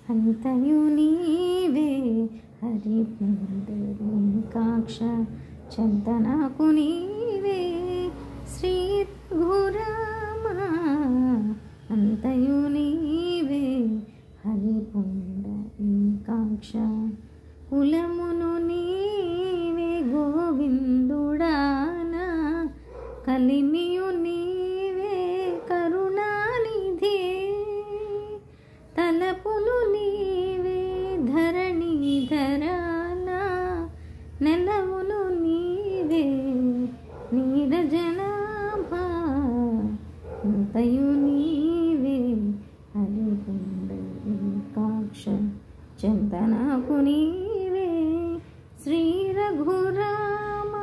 అంతయు నీవే హరి పుండరీకాక్ష చెంత నాకు నీవే శ్రీ రఘురామ అంతయు నీవే హరి పుండరీకాక్ష కులమును నీవే గోవిందుడానా కలిమియు నీవే కరుణానిధి తలపులు నీవే ధరణీధరానా నెలవులు నీవే నీరజనాభా అంతయు నీవే హరి పుండరీకాక్ష చెంత నాకు నీవే శ్రీ రఘురామ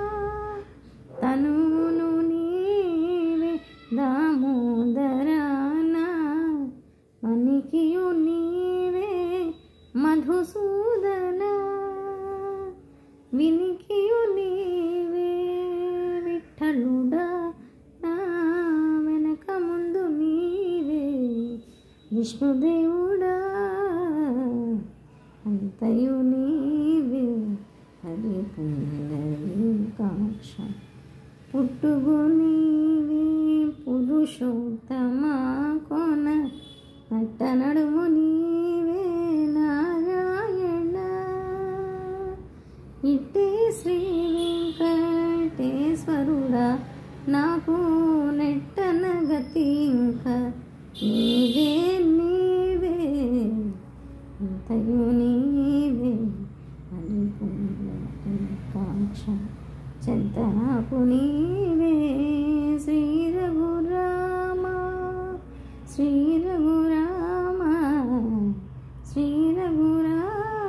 తనువును నీవే దామోదరానా మణికియు నీవే మధుసూదన వినికియు నీవే విఠలుడా నా వెనక ముందు నీవే విష్ణుదేవుడా అంతయు నీవే హరి పుండరీకాక్ష పుట్టుగు నీవే పురుషోత్తమా కోన నట్ట నడుము నీవే నారాయణ ఇట్టే శ్రీ వెంకటేశ్వరుడా నాకు నెట్టన గతి ఇంకా నీవే నీవే అంతయు నీవే హరి పుండరీకాక్ష చెంత నాకు నీవే శ్రీ రఘురామ శ్రీ రఘురామ శ్రీ రఘురామ